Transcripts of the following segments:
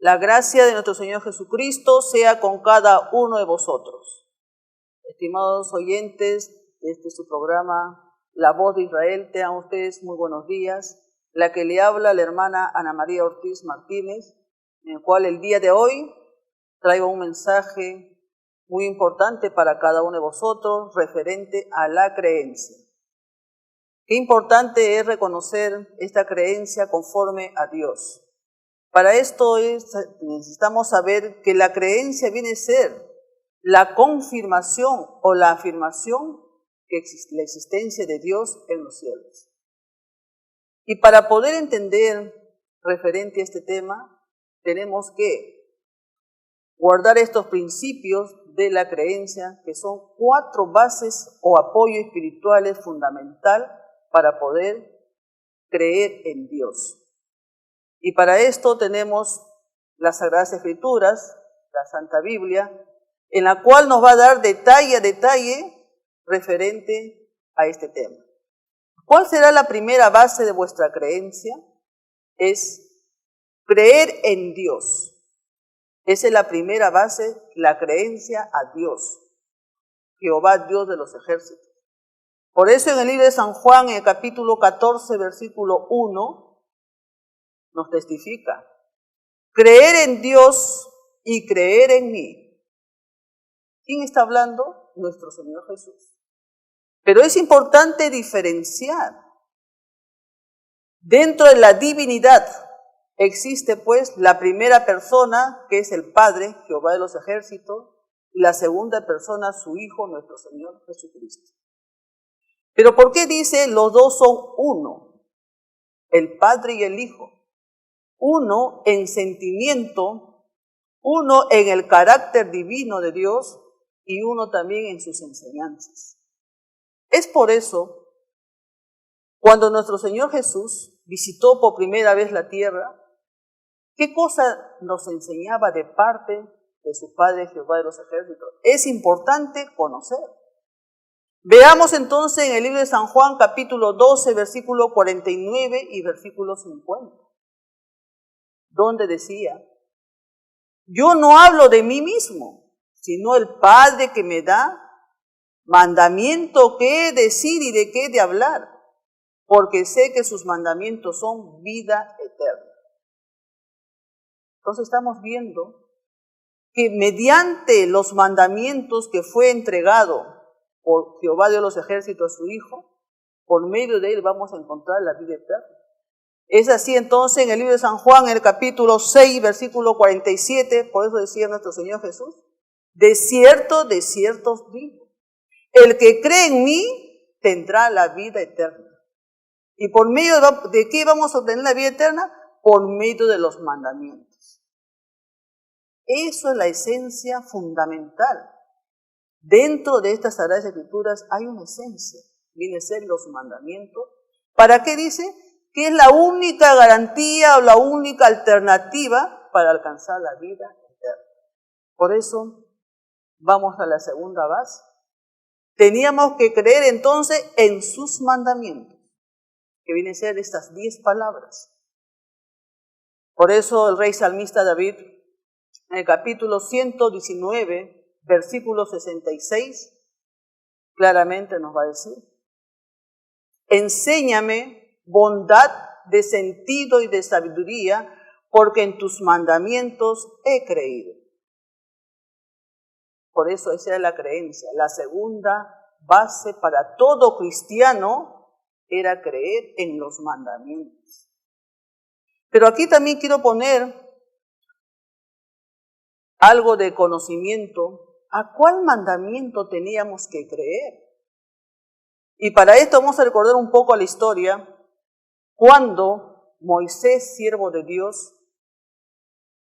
La gracia de nuestro Señor Jesucristo sea con cada uno de vosotros. Estimados oyentes de su programa La Voz de Israel, tengan ustedes muy buenos días. La que le habla la hermana Ana María Ortiz Martínez, en el cual el día de hoy traigo un mensaje muy importante para cada uno de vosotros referente a la creencia. Qué importante es reconocer esta creencia conforme a Dios. Para esto necesitamos saber que la creencia viene a ser la confirmación o la afirmación que existe la existencia de Dios en los cielos. Y para poder entender referente a este tema, tenemos que guardar estos principios de la creencia, que son 4 bases o apoyos espirituales fundamentales para poder creer en Dios. Y para esto tenemos las Sagradas Escrituras, la Santa Biblia, en la cual nos va a dar detalle a detalle referente a este tema. ¿Cuál será la primera base de vuestra creencia? Es creer en Dios. Esa es la primera base, la creencia a Dios, Jehová, Dios de los ejércitos. Por eso en el libro de San Juan, en el capítulo 14, versículo 1, nos testifica: creer en Dios y creer en mí. ¿Quién está hablando? Nuestro Señor Jesús. Pero es importante diferenciar. Dentro de la divinidad existe pues la primera persona, que es el Padre, Jehová de los ejércitos, y la segunda persona, su Hijo, nuestro Señor Jesucristo. Pero ¿por qué dice los dos son uno? El Padre y el Hijo. Uno en sentimiento, uno en el carácter divino de Dios y uno también en sus enseñanzas. Es por eso, cuando nuestro Señor Jesús visitó por primera vez la tierra, ¿qué cosa nos enseñaba de parte de su Padre Jehová de los ejércitos? Es importante conocer. Veamos entonces en el libro de San Juan, capítulo 12, versículo 49 y versículo 50. Donde decía: yo no hablo de mí mismo, sino el Padre que me da mandamiento qué decir y de qué de hablar, porque sé que sus mandamientos son vida eterna. Entonces estamos viendo que mediante los mandamientos que fue entregado por Jehová de los ejércitos a su Hijo, por medio de él vamos a encontrar la vida eterna. Es así entonces en el libro de San Juan, en el capítulo 6, versículo 47, por eso decía nuestro Señor Jesús: de cierto os digo, el que cree en mí tendrá la vida eterna. ¿Y por medio de qué vamos a obtener la vida eterna? Por medio de los mandamientos. Eso es la esencia fundamental. Dentro de estas Sagradas Escrituras hay una esencia, viene a ser los mandamientos. ¿Para qué dice? Que es la única garantía o la única alternativa para alcanzar la vida eterna. Por eso, vamos a la segunda base. Teníamos que creer entonces en sus mandamientos, que vienen a ser estas 10 palabras. Por eso el rey salmista David, en el capítulo 119, versículo 66, claramente nos va a decir: enséñame bondad de sentido y de sabiduría, porque en tus mandamientos he creído. Por eso esa es la creencia. La segunda base para todo cristiano era creer en los mandamientos. Pero aquí también quiero poner algo de conocimiento. ¿A cuál mandamiento teníamos que creer? Y para esto vamos a recordar un poco la historia. Cuando Moisés, siervo de Dios,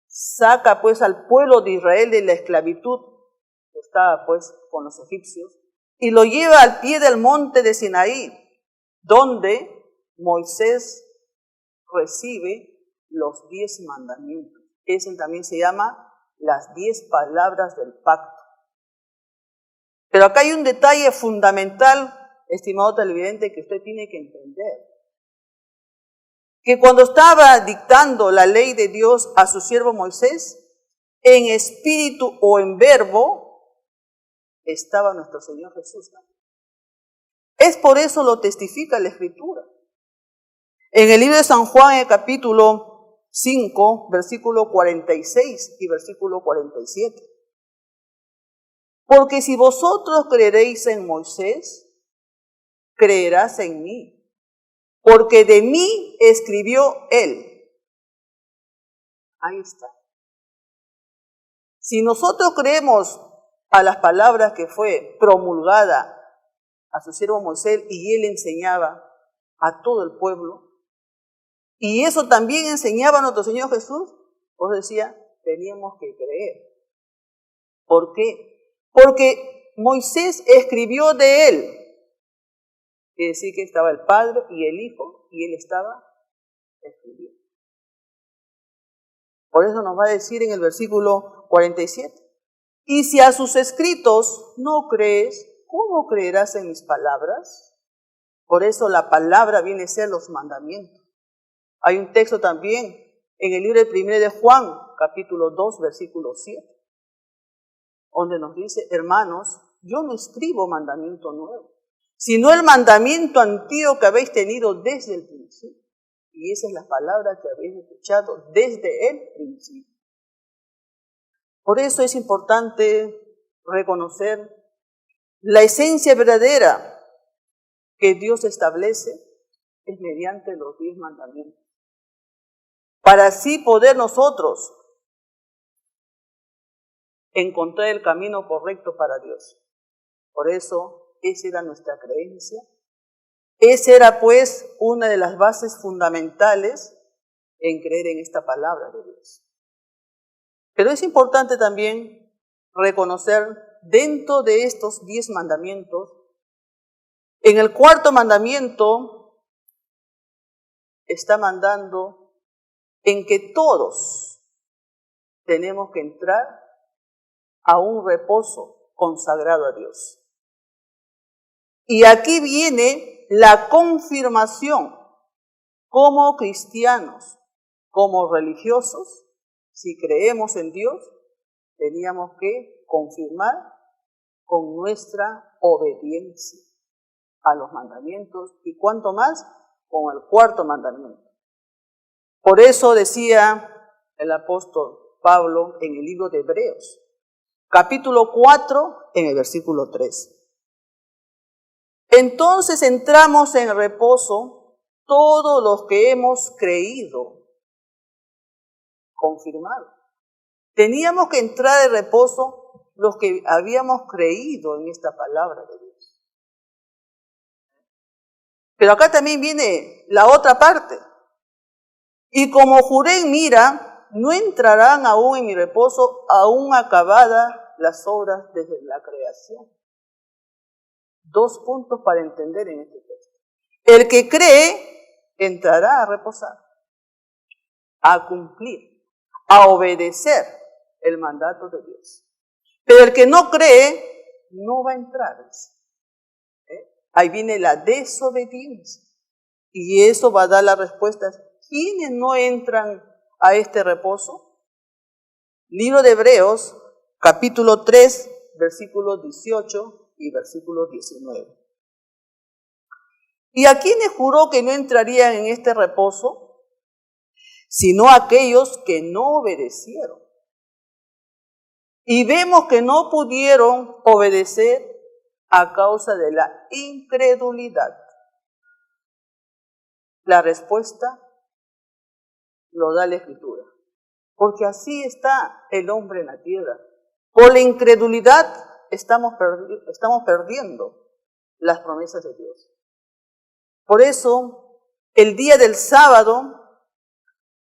saca pues al pueblo de Israel de la esclavitud que estaba pues con los egipcios, y lo lleva al pie del monte de Sinaí, donde Moisés recibe los 10 mandamientos. Ese también se llama las 10 palabras del pacto. Pero acá hay un detalle fundamental, estimado televidente, que usted tiene que entender. que cuando estaba dictando la ley de Dios a su siervo Moisés, en espíritu o en verbo, estaba nuestro Señor Jesús también. Es por eso lo testifica la Escritura. En el libro de San Juan, en el capítulo 5, versículo 46 y versículo 47. Porque si vosotros creeréis en Moisés, creerás en mí, porque de mí escribió él. Ahí está. Si nosotros creemos a las palabras que fue promulgada a su siervo Moisés y él enseñaba a todo el pueblo, y eso también enseñaba a nuestro Señor Jesús, os decía, teníamos que creer. ¿Por qué? Porque Moisés escribió de él. Quiere decir que estaba el Padre y el Hijo, y él estaba escribiendo. Por eso nos va a decir en el versículo 47, y si a sus escritos no crees, ¿cómo creerás en mis palabras? Por eso la palabra viene a ser los mandamientos. Hay un texto también en el libro de 1 de Juan, capítulo 2, versículo 7, donde nos dice, hermanos, yo no escribo mandamiento nuevo, sino el mandamiento antiguo que habéis tenido desde el principio. Y esa es la palabra que habéis escuchado desde el principio. Por eso es importante reconocer la esencia verdadera que Dios establece es mediante los 10 mandamientos. Para así poder nosotros encontrar el camino correcto para Dios. Por eso, esa era nuestra creencia. Esa era pues una de las bases fundamentales en creer en esta palabra de Dios. Pero es importante también reconocer dentro de estos 10 mandamientos, en el 4º mandamiento está mandando en que todos tenemos que entrar a un reposo consagrado a Dios. Y aquí viene la confirmación como cristianos, como religiosos, si creemos en Dios, teníamos que confirmar con nuestra obediencia a los mandamientos y cuanto más con el 4º mandamiento. Por eso decía el apóstol Pablo en el libro de Hebreos, capítulo 4, en el versículo 3. Entonces entramos en reposo todos los que hemos creído, confirmado. Teníamos que entrar en reposo los que habíamos creído en esta palabra de Dios. Pero acá también viene la otra parte. Y como juré en mira, no entrarán aún en mi reposo, aún acabadas las obras desde la creación. 2 puntos para entender en este texto. El que cree, entrará a reposar, a cumplir, a obedecer el mandato de Dios. Pero el que no cree, no va a entrar. Ahí viene la desobediencia. Y eso va a dar la respuesta. ¿Quiénes no entran a este reposo? Libro de Hebreos, capítulo 3, versículos 18 y versículo 19. ¿Y a quiénes juró que no entrarían en este reposo? Sino a aquellos que no obedecieron. Y vemos que no pudieron obedecer a causa de la incredulidad. La respuesta lo da la Escritura. Porque así está el hombre en la tierra. Por la incredulidad estamos perdiendo las promesas de Dios. Por eso, el día del sábado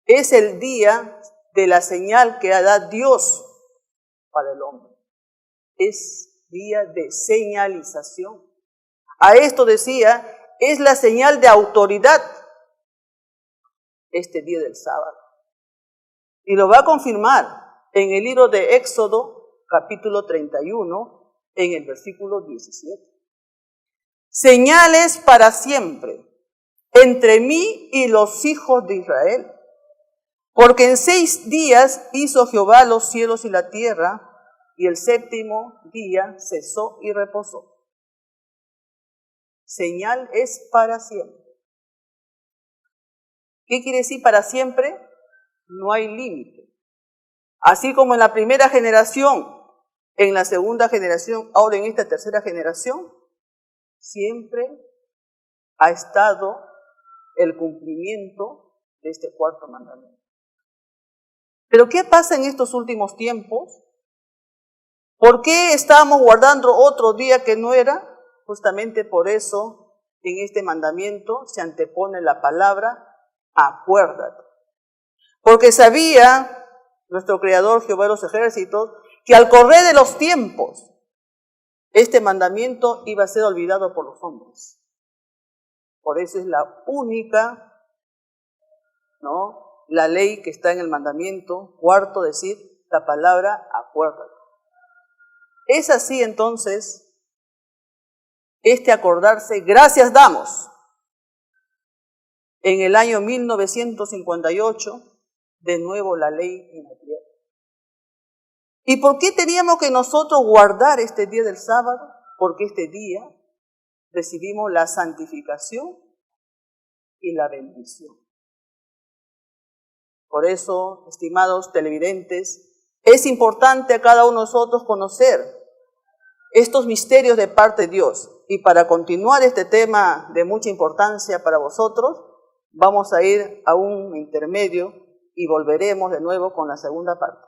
es el día de la señal que da Dios para el hombre. Es día de señalización. A esto decía, es la señal de autoridad este día del sábado. Y lo va a confirmar en el libro de Éxodo, capítulo 31, en el versículo 17. Señales para siempre. entre mí y los hijos de Israel. Porque en 6 días hizo Jehová los cielos y la tierra, y el 7º día cesó y reposó. Señal es para siempre. ¿Qué quiere decir para siempre? No hay límite. Así como en la primera generación, en la segunda generación, ahora en esta tercera generación, siempre ha estado el cumplimiento de este 4º mandamiento. Pero ¿qué pasa en estos últimos tiempos? ¿Por qué estábamos guardando otro día que no era? Justamente por eso en este mandamiento se antepone la palabra acuérdate. Porque sabía nuestro Creador, Jehová de los ejércitos, que al correr de los tiempos, este mandamiento iba a ser olvidado por los hombres. Por eso es la única, la ley que está en el mandamiento, 4º, decir la palabra acuérdate. Es así entonces, este acordarse, gracias damos. En el año 1958, de nuevo la ley en la tierra. ¿Y por qué teníamos que nosotros guardar este día del sábado? Porque este día recibimos la santificación y la bendición. Por eso, estimados televidentes, es importante a cada uno de nosotros conocer estos misterios de parte de Dios. Y para continuar este tema de mucha importancia para vosotros, vamos a ir a un intermedio y volveremos de nuevo con la segunda parte.